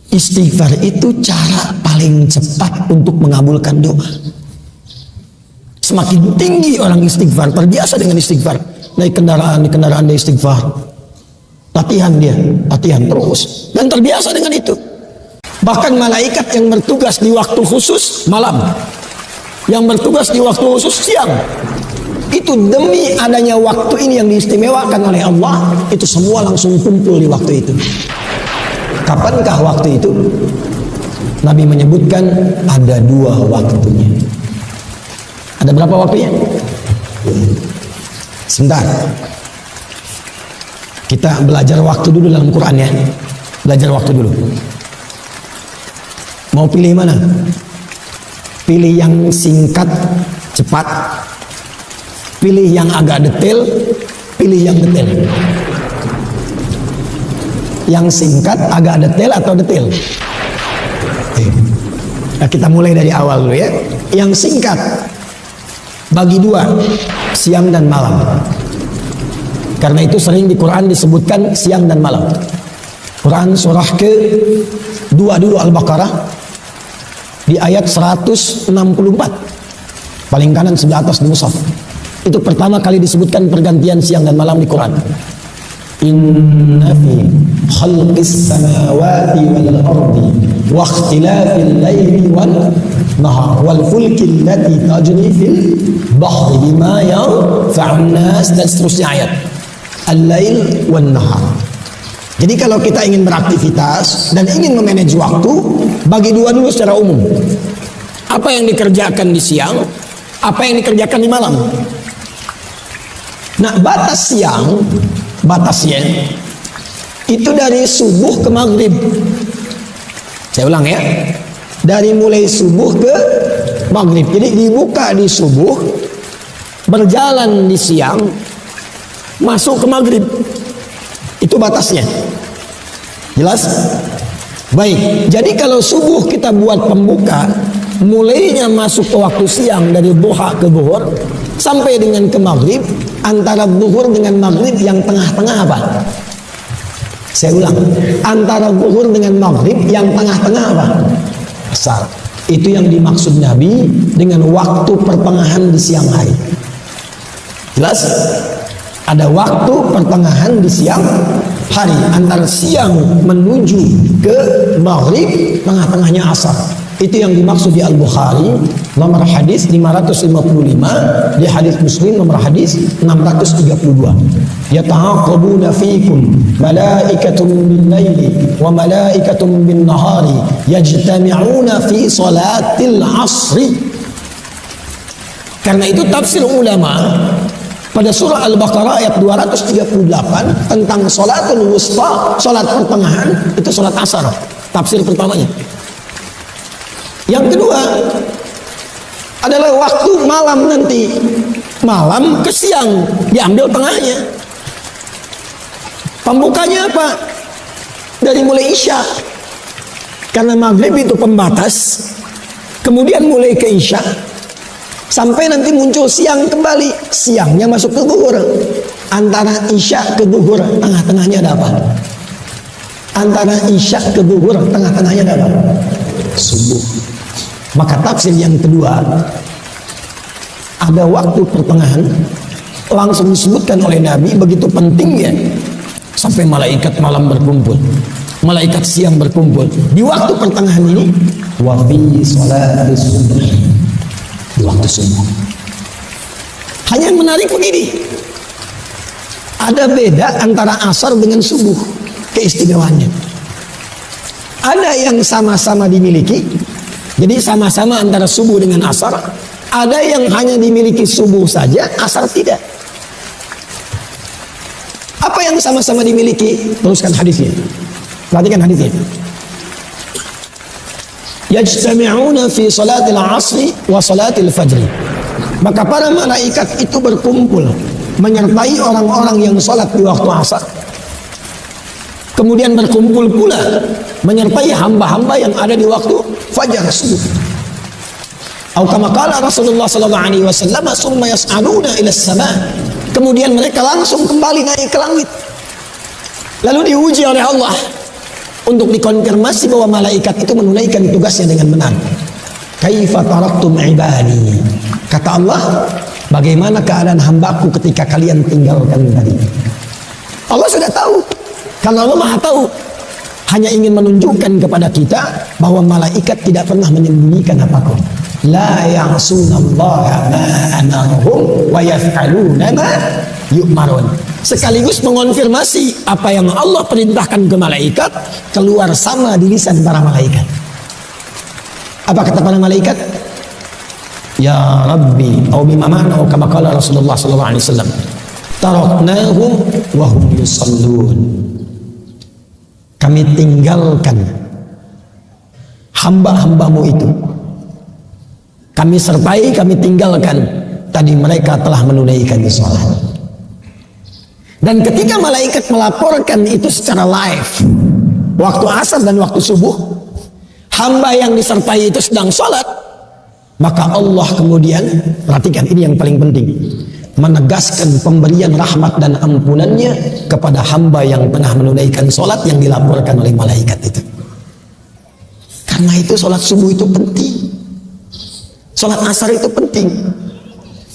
Istighfar itu cara paling cepat untuk mengabulkan doa. Semakin tinggi orang istighfar, terbiasa dengan istighfar, naik kendaraan, di kendaraan dia istighfar, latihan terus, dan terbiasa dengan itu. Bahkan malaikat yang bertugas di waktu khusus malam, yang bertugas di waktu khusus siang, itu demi adanya waktu ini yang diistimewakan oleh Allah, itu semua langsung kumpul di waktu itu. Kapankah waktu itu? Nabi menyebutkan ada 2 waktunya. Ada berapa waktunya? Sebentar. Kita belajar waktu dulu dalam Quran ya. Belajar waktu dulu. Mau pilih mana? Pilih yang singkat, cepat. Pilih yang agak detail. Pilih yang detail. Yang singkat, agak detail atau detail? Nah, kita mulai dari awal dulu ya. Yang singkat bagi 2, siang dan malam. Karena itu sering di Quran disebutkan siang dan malam. Quran surah ke-2 dulu Al-Baqarah di ayat 164. Paling kanan sebelah atas di mushaf. Itu pertama kali disebutkan pergantian siang dan malam di Quran. Inna fi khalqis samawati wal ardi wa ikhtilafil laili wan nahar wal fulki allati tajri fil bahri bima yanfa'un nas, dan seterusnya ayat al-lail wan nahar. Jadi kalau kita ingin beraktivitas dan ingin memanage waktu, bagi 2 dulu secara umum. Apa yang dikerjakan di siang, apa yang dikerjakan di malam. Nah, batas siang, batasnya itu dari subuh ke maghrib. Saya ulang ya, dari mulai subuh ke maghrib. Jadi dibuka di subuh, berjalan di siang, masuk ke maghrib. Itu batasnya. Jelas? Baik, jadi kalau subuh kita buat pembuka, mulainya masuk ke waktu siang dari duha ke zuhur sampai dengan ke maghrib. Antara zuhur dengan maghrib yang tengah-tengah apa? Saya ulang, antara zuhur dengan maghrib yang tengah-tengah apa? Asar. Itu yang dimaksud Nabi dengan waktu pertengahan di siang hari. Jelas? Ada waktu pertengahan di siang hari, antara siang menuju ke maghrib, tengah-tengahnya asar. Itu yang dimaksud di Al-Bukhari nomor hadis 555, di hadis Muslim nomor hadis 632. Yata'aqabuna fikum malaikatun bil laili wa malaikatun bin nahari yajtami'una fi salatil asri. Karena itu tafsir ulama pada surah Al-Baqarah ayat 238 tentang salatul wusta, salat pertengahan, itu salat asar. Tafsir pertamanya. Yang kedua adalah waktu malam nanti. Malam ke siang, diambil tengahnya. Pembukanya apa? Dari mulai Isya. Karena maghrib itu pembatas. Kemudian mulai ke Isya. Sampai nanti muncul siang kembali. Siangnya masuk ke zuhur. Antara Isya ke zuhur, tengah-tengahnya ada apa? Antara Isya ke zuhur, tengah-tengahnya ada apa? Subuh. Maka tafsir yang kedua, ada waktu pertengahan langsung disebutkan oleh Nabi, begitu pentingnya sampai malaikat malam berkumpul, malaikat siang berkumpul di waktu pertengahan ini. Wa fi sholatis subuh, di waktu subuh. Hanya yang menarik begini, ada beda antara asar dengan subuh, keistimewaannya. Ada yang sama-sama dimiliki, jadi sama-sama antara subuh dengan asar. Ada yang hanya dimiliki subuh saja, asar tidak. Apa yang sama-sama dimiliki? Teruskan hadisnya. Perhatikan hadisnya. Yajtami'una fi salatil asri wa salatil fajri. Maka para malaikat itu berkumpul menyertai orang-orang yang salat di waktu asar. Kemudian berkumpul pula menyertai hamba-hamba yang ada di waktu fajar subuh. Atau kama qala Rasulullah sallallahu alaihi wasallam, summa yas'aluna ila as-sama'. Kemudian mereka langsung kembali naik ke langit. Lalu diuji oleh Allah. untuk dikonfirmasi bahwa malaikat itu menunaikan tugasnya dengan benar. Kaifa taraktum ibadi, kata Allah, bagaimana keadaan hambaku ketika kalian tinggalkan tadi. Allah sudah tahu, karena Allah maha tahu, hanya ingin menunjukkan kepada kita bahwa malaikat tidak pernah menyembunyikan apapun. La ya'sunallaha ma amarahum wa yaf'aluna ma yu'marun. Sekaligus mengonfirmasi apa yang Allah perintahkan ke malaikat keluar sama di lisan para malaikat. Apa kata para malaikat? Ya Rabbi, atau bimana, atau kama qala Rasulullah sallallahu alaihi wasallam, taraknahum wa hum yusallun. Kami tinggalkan hamba-hambamu itu. Kami sertai, kami tinggalkan. Tadi mereka telah menunaikan salat. Dan ketika malaikat melaporkan itu secara live, waktu asar dan waktu subuh, hamba yang disertai itu sedang salat, maka Allah kemudian, perhatikan ini yang paling penting, menegaskan pemberian rahmat dan ampunannya kepada hamba yang tengah menunaikan salat yang dilaporkan oleh malaikat itu. Karena itu salat subuh itu penting, salat asar itu penting.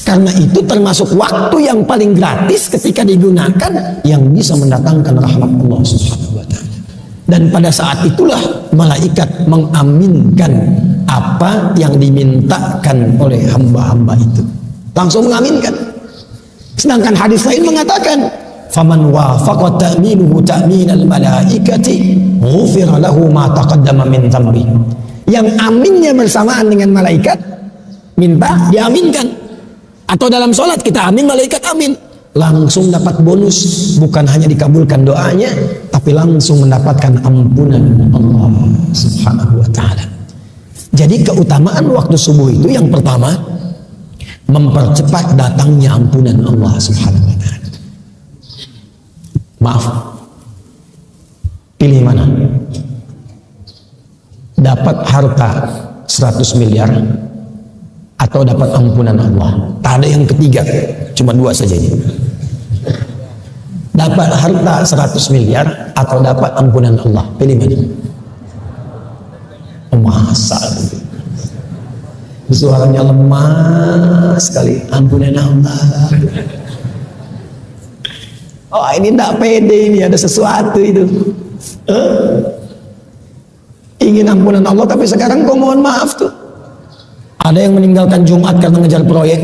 Karena itu termasuk waktu yang paling gratis ketika digunakan yang bisa mendatangkan rahmat Allah Subhanahu wa taala. Dan pada saat itulah malaikat mengaminkan apa yang dimintakan oleh hamba-hamba itu. Langsung mengaminkan. Sedangkan hadis lain mengatakan, "Faman wafaqa ta'minuhu ta'minal malaikati, ghufira lahu ma taqaddama min dhanbi." Yang aminnya bersamaan dengan malaikat, minta diaminkan. Atau dalam sholat kita amin, malaikat amin, langsung dapat bonus, bukan hanya dikabulkan doanya, tapi langsung mendapatkan ampunan Allah Subhanahu wa taala. Jadi keutamaan waktu subuh itu yang pertama, mempercepat datangnya ampunan Allah Subhanahu wa taala. Maaf, pilih mana? Dapat harta 100 miliar atau dapat ampunan Allah? Tak ada yang ketiga, cuma dua saja ini. Dapat harta 100 miliar atau dapat ampunan Allah? Pilih mana? Masa suaranya lemah sekali. Ampunan Allah. Oh, ini tak pede, ini ada sesuatu itu. Ingin ampunan Allah tapi sekarang kau mohon maaf tuh. Ada yang meninggalkan Jumat karena ngejar proyek.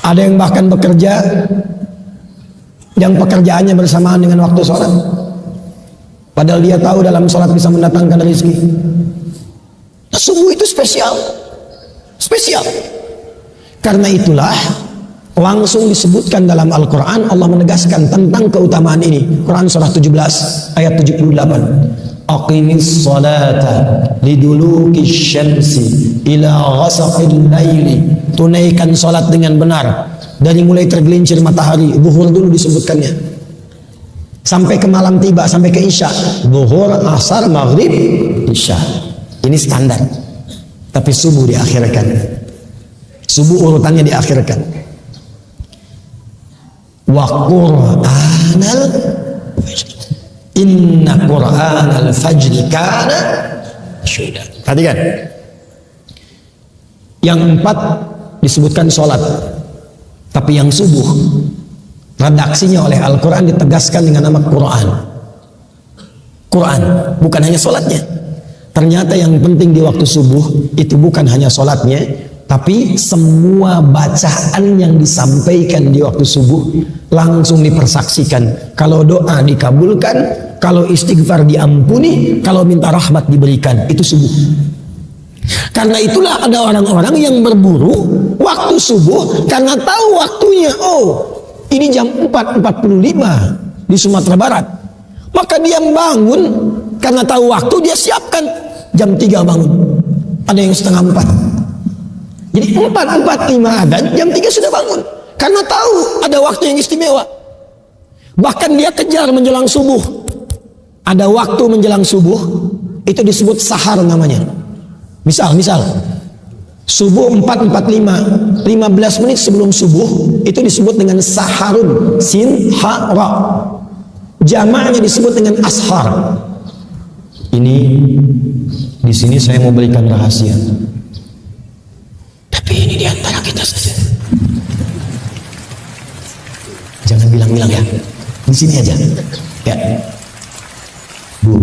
Ada yang bahkan bekerja yang pekerjaannya bersamaan dengan waktu sholat, padahal dia tahu dalam sholat bisa mendatangkan rezeki. Nah, subuh itu spesial. Karena itulah langsung disebutkan dalam Al-Quran, Allah menegaskan tentang keutamaan ini. Quran surah 17 ayat 78. Aqimis salata liduluki syamsi ila ghasaqil laili. Tunaikan salat dengan benar dari mulai tergelincir matahari. Zuhur dulu disebutkannya sampai ke malam tiba, sampai ke isya. Zuhur, asar, maghrib, isya. Ini standar. Tapi subuh diakhirkan. Subuh urutannya diakhirkan. Wa qur'anal fajr. Inna Qur'anal fajri kana mashhuda. Perhatikan. Yang empat disebutkan sholat, tapi yang subuh redaksinya oleh Al-Quran ditegaskan dengan nama Quran. Quran, bukan hanya sholatnya. Ternyata yang penting di waktu subuh itu bukan hanya sholatnya, tapi semua bacaan yang disampaikan di waktu subuh langsung dipersaksikan. Kalau doa dikabulkan, kalau istighfar diampuni, kalau minta rahmat diberikan. Itu subuh. Karena itulah ada orang-orang yang berburu waktu subuh karena tahu waktunya. Oh, ini jam 4.45 di Sumatera Barat. Maka dia bangun karena tahu waktu, dia siapkan jam 3 bangun. Ada yang setengah 4. Jadi 4.45 adzan, jam 3 sudah bangun. Karena tahu ada waktu yang istimewa. Bahkan dia kejar menjelang subuh. Ada waktu menjelang subuh, itu disebut sahar namanya. Misal, subuh 4.45, 15 menit sebelum subuh, itu disebut dengan saharun, sin, ha, ra. Jamaknya disebut dengan ashar. Ini di sini saya mau berikan rahasia. Tapi ini di antara kita saja. Jangan bilang-bilang ya. Di sini aja. Ya. Bu.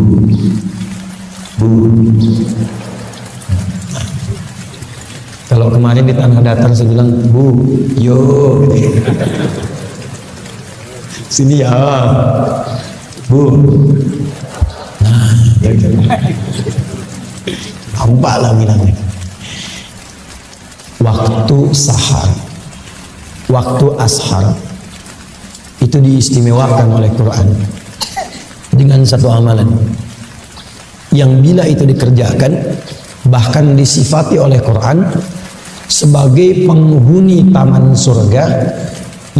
Kalau kemarin di Tanah Datar saya bilang, Bu, yo. Sini ya. Bu. Nah, ya. Apa lah bilangnya. Waktu sahar, waktu ashar itu diistimewakan oleh Quran dengan satu amalan yang bila itu dikerjakan bahkan disifati oleh Quran sebagai penghuni taman surga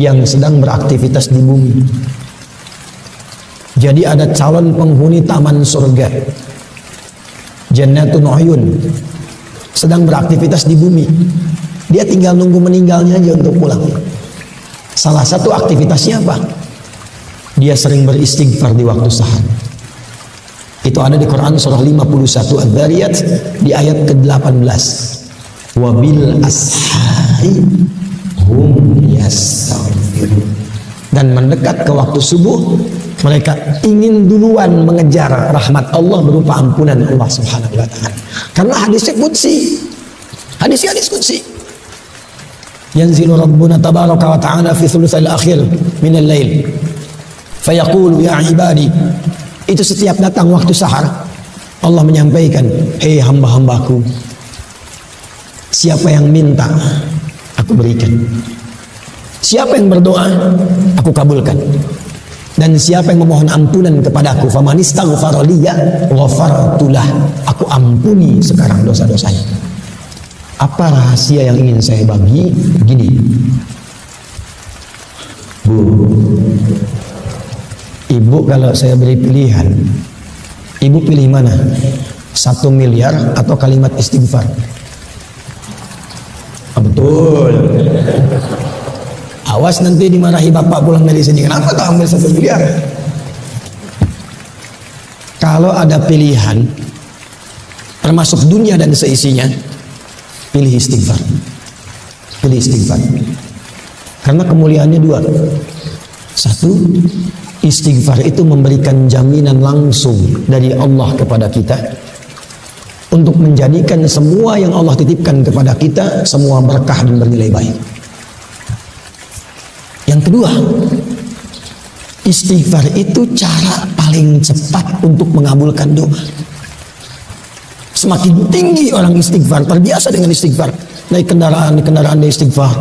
yang sedang beraktivitas di bumi. Jadi ada calon penghuni taman surga, Jannatun Uyun, sedang beraktivitas di bumi. Dia tinggal nunggu meninggalnya aja untuk pulang. Salah satu aktivitasnya apa? Dia sering beristighfar di waktu sahar. Itu ada di Quran surah 51 Adz-Dzariyat di ayat ke-18. Wabil ashari hum yastaghfirun. Dan mendekat ke waktu subuh, mereka ingin duluan mengejar rahmat Allah berupa ampunan Allah Subhanahu wa taala. Karena hadisnya qudsi. Hadis qudsi. Yanzilu Rabbuna tabaraka wa ta'ala fi thulutsil akhir min al-lail. Fayaqulu ya ibadi. Itu setiap datang waktu sahar, Allah menyampaikan, hei hamba-hambaku, siapa yang minta, aku berikan. Siapa yang berdoa, aku kabulkan. Dan siapa yang memohon ampunan kepadaku, faman istaghfara liya ghafartu lah, aku ampuni sekarang dosa-dosanya. Apa rahasia yang ingin saya bagi? Gini, Bu, Ibu kalau saya beri pilihan, Ibu pilih mana? 1 miliar atau kalimat istighfar? Betul. Awas nanti dimarahi bapak pulang dari sini. Kenapa kau ambil 1 miliar? Kalau ada pilihan, termasuk dunia dan seisinya, pilih istighfar. Pilih istighfar. Karena kemuliaannya 2. 1, istighfar itu memberikan jaminan langsung dari Allah kepada kita untuk menjadikan semua yang Allah titipkan kepada kita semua berkah dan bernilai baik. Yang kedua, istighfar itu cara paling cepat untuk mengabulkan doa. Semakin tinggi orang istighfar, terbiasa dengan istighfar, naik kendaraan dia istighfar,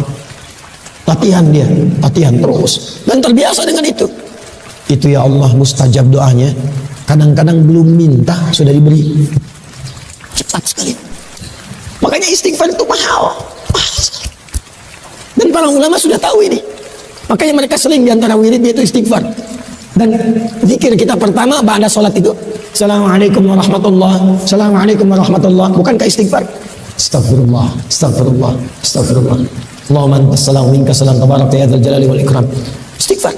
latihan terus, dan terbiasa dengan itu. Itu ya Allah mustajab doanya. Kadang-kadang belum minta sudah diberi. Cepat sekali. Makanya istighfar itu mahal sekali. Dan para ulama sudah tahu ini. Makanya mereka sering diantara wiridnya itu istighfar. Dan zikir kita pertama ba'da sholat itu, Assalamualaikum warahmatullahi, Assalamualaikum warahmatullahi. Bukankah istighfar? Astagfirullah, astagfirullah, astagfirullah. Allahumma antas salam minka salam tabarak ya dzal jalali wal ikram. Istighfar.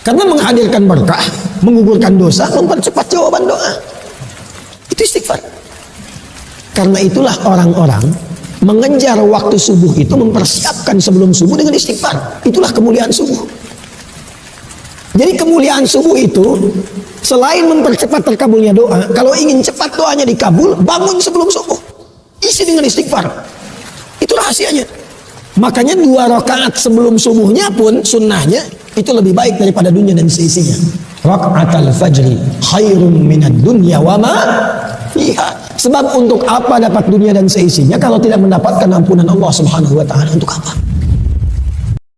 Karena menghadirkan berkah, menggugurkan dosa, mempercepat jawaban doa. Itu istighfar. Karena itulah orang-orang mengejar waktu subuh itu, mempersiapkan sebelum subuh dengan istighfar. Itulah kemuliaan subuh. Jadi kemuliaan subuh itu selain mempercepat terkabulnya doa, kalau ingin cepat doanya dikabul, bangun sebelum subuh, isi dengan istighfar. Itu rahasianya. Makanya 2 rakaat sebelum subuhnya pun sunnahnya itu lebih baik daripada dunia dan seisinya. Rakaatul fajri khairum minad dunya wa ma fiha. Sebab untuk apa dapat dunia dan seisinya kalau tidak mendapatkan ampunan Allah Subhanahu wa taala? Untuk apa?